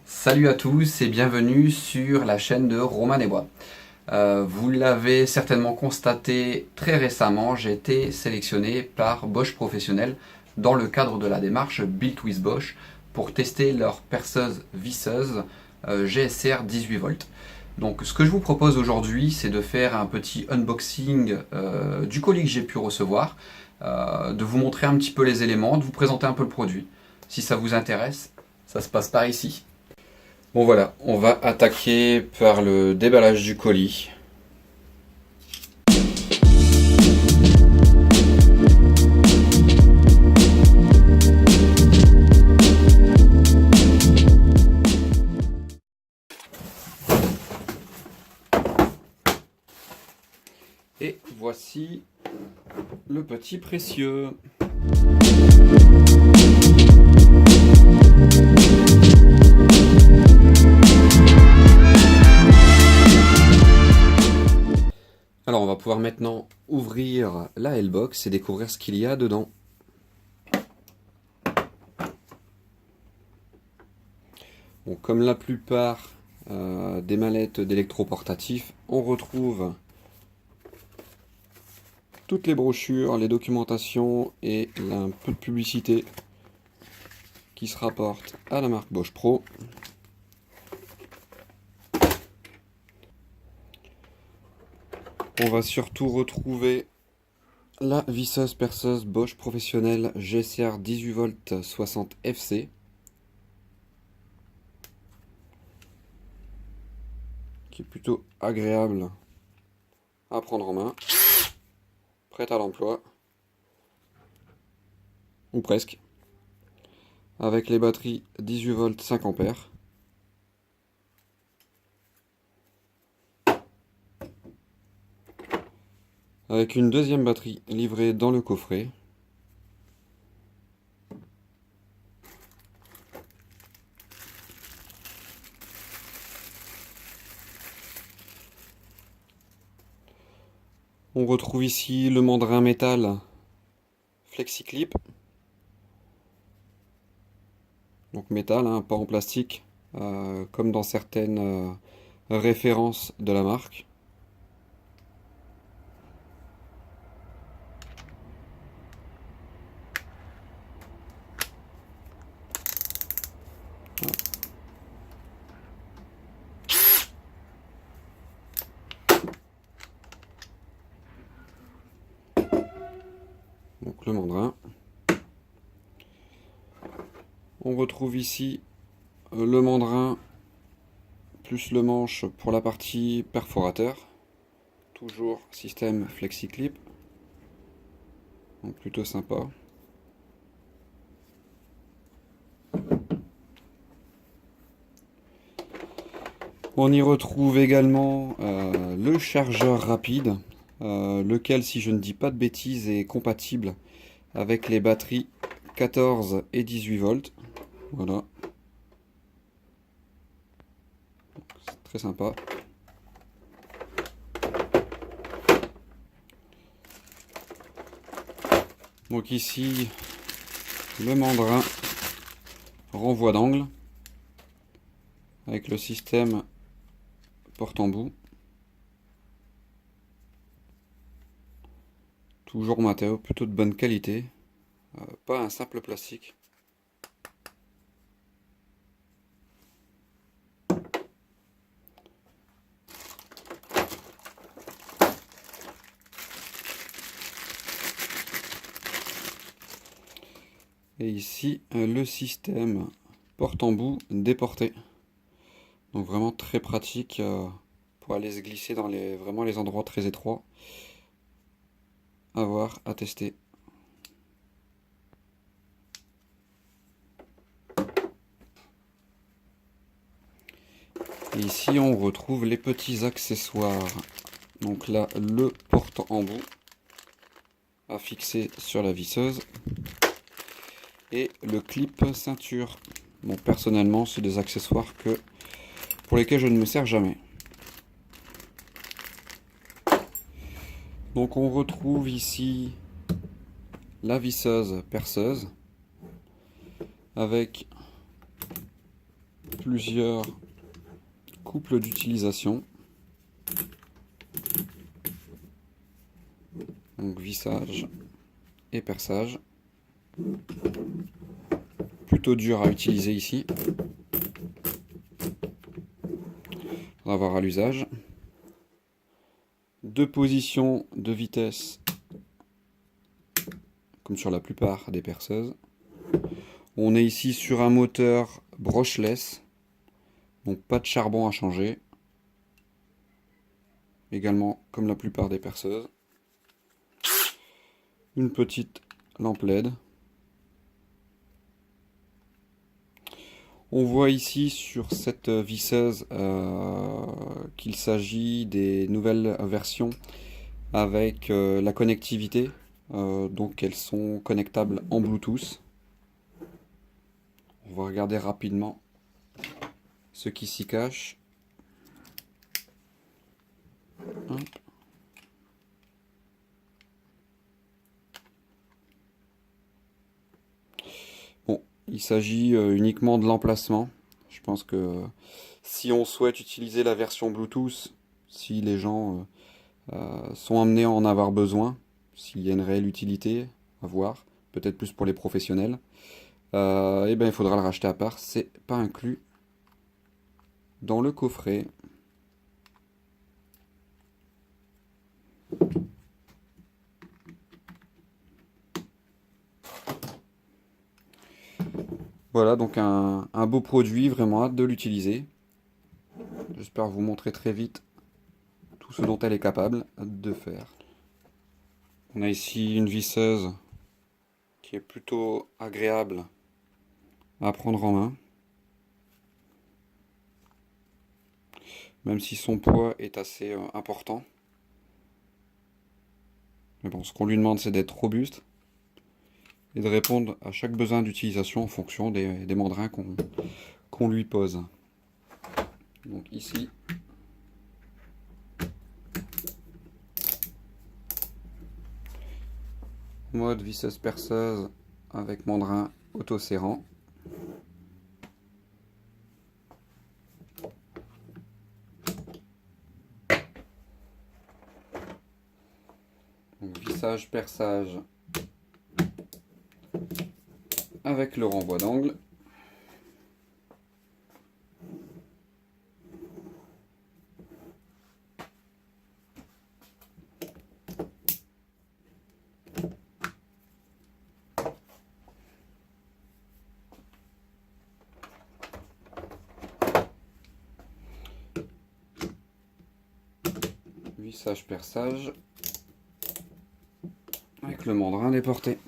Salut à tous et bienvenue sur la chaîne de Romain Desbois. Vous l'avez certainement constaté très récemment, j'ai été sélectionné par Bosch Professionnel dans le cadre de la démarche Built with Bosch pour tester leur perceuse visseuse GSR 18 volts. Donc ce que je vous propose aujourd'hui, c'est de faire un petit unboxing du colis que j'ai pu recevoir, de vous montrer un petit peu les éléments, de vous présenter un peu le produit. Si ça vous intéresse, ça se passe par ici. Bon voilà, on va attaquer par le déballage du colis. Et voici le petit précieux. Alors on va pouvoir maintenant ouvrir la L-Box et découvrir ce qu'il y a dedans. Bon, comme la plupart des mallettes d'électroportatifs, on retrouve toutes les brochures, les documentations et un peu de publicité qui se rapporte à la marque Bosch Pro. On va surtout retrouver la visseuse perceuse Bosch Professionnel GSR 18 volts 60 FC, qui est plutôt agréable à prendre en main, prête à l'emploi, ou presque, avec les batteries 18 volts 5 ampères. Avec une deuxième batterie livrée dans le coffret. On retrouve ici le mandrin métal FlexiClip. Donc métal, hein, pas en plastique, comme dans certaines références de la marque. Donc le mandrin. On retrouve ici le mandrin plus le manche pour la partie perforateur. Toujours système FlexiClip. Donc plutôt sympa. On y retrouve également le chargeur rapide, lequel, si je ne dis pas de bêtises, est compatible avec les batteries 14 et 18 volts. Voilà. C'est très sympa. Donc ici, le mandrin renvoi d'angle avec le système porte-embout. Toujours matériau plutôt de bonne qualité, pas un simple plastique. Et ici le système porte-embout déporté. Donc vraiment très pratique pour aller se glisser dans vraiment les endroits très étroits. À voir, à tester. Et ici on retrouve les petits accessoires. Donc là le porte-embout à fixer sur la visseuse et le clip ceinture. Bon, personnellement c'est des accessoires pour lesquels je ne me sers jamais. Donc on retrouve ici la visseuse perceuse avec plusieurs couples d'utilisation. Donc vissage et perçage. Plutôt dur à utiliser ici. On va voir à l'usage. 2 positions de vitesse comme sur la plupart des perceuses. On est ici sur un moteur brushless, donc pas de charbon à changer. Également comme la plupart des perceuses. Une petite lampe LED. On voit ici sur cette visseuse qu'il s'agit des nouvelles versions avec la connectivité. Donc elles sont connectables en Bluetooth. On va regarder rapidement ce qui s'y cache. Hop. Bon, il s'agit uniquement de l'emplacement. Je pense que si on souhaite utiliser la version Bluetooth, si les gens sont amenés à en avoir besoin, s'il y a une réelle utilité à voir, peut-être plus pour les professionnels, et ben il faudra le racheter à part, c'est pas inclus dans le coffret. Voilà, donc un beau produit, vraiment hâte de l'utiliser. J'espère vous montrer très vite tout ce dont elle est capable de faire. On a ici une visseuse qui est plutôt agréable à prendre en main, même si son poids est assez important. Mais bon, ce qu'on lui demande, c'est d'être robuste et de répondre à chaque besoin d'utilisation en fonction des mandrins qu'on lui pose. Donc ici, mode visseuse perceuse avec mandrin auto-serrant. Donc vissage perçage avec le renvoi d'angle. Vissage perçage avec le mandrin déporté.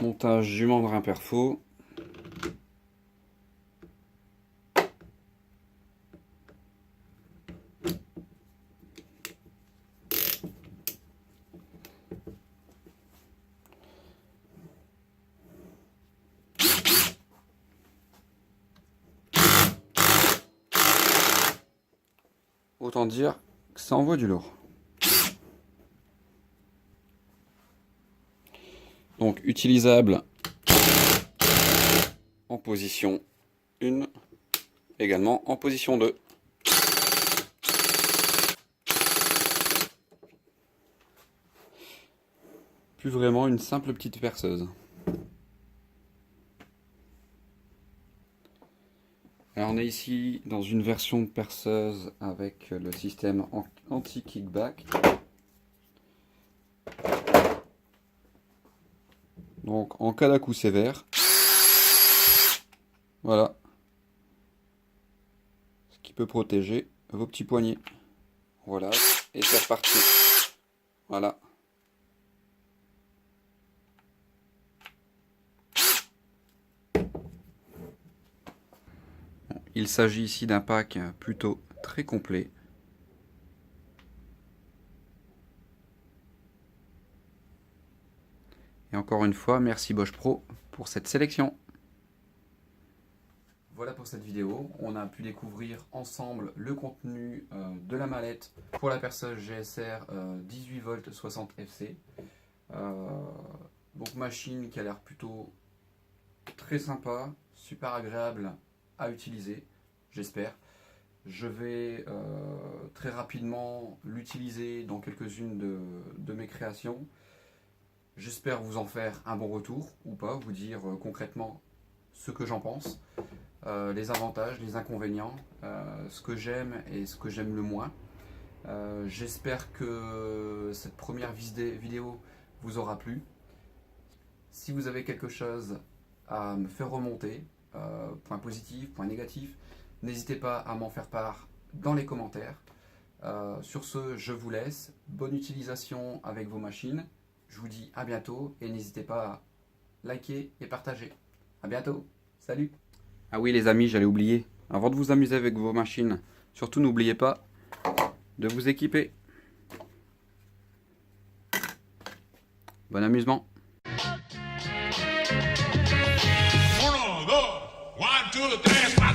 Montage du mandrin perfo. Autant dire que ça envoie du lourd. Donc utilisable en position 1, également en position 2. Plus vraiment une simple petite perceuse. Alors on est ici dans une version de perceuse avec le système anti-kickback. Donc en cas d'à-coup sévère, voilà ce qui peut protéger vos petits poignets. Voilà, et c'est reparti. Voilà. Il s'agit ici d'un pack plutôt très complet. Et encore une fois, merci Bosch Pro pour cette sélection. Voilà pour cette vidéo, on a pu découvrir ensemble le contenu de la mallette pour la perceuse GSR 18V 60 FC. Donc machine qui a l'air plutôt très sympa, super agréable à utiliser, j'espère. Je vais très rapidement l'utiliser dans quelques-unes de mes créations. J'espère vous en faire un bon retour ou pas, vous dire concrètement ce que j'en pense. Les avantages, les inconvénients, ce que j'aime et ce que j'aime le moins. J'espère que cette première vidéo vous aura plu. Si vous avez quelque chose à me faire remonter, point positif, point négatif, n'hésitez pas à m'en faire part dans les commentaires. Sur ce, je vous laisse. Bonne utilisation avec vos machines. Je vous dis à bientôt et n'hésitez pas à liker et partager. À bientôt. Salut! Ah oui les amis, j'allais oublier, avant de vous amuser avec vos machines, surtout n'oubliez pas de vous équiper. Bon amusement. 1, 2, 3,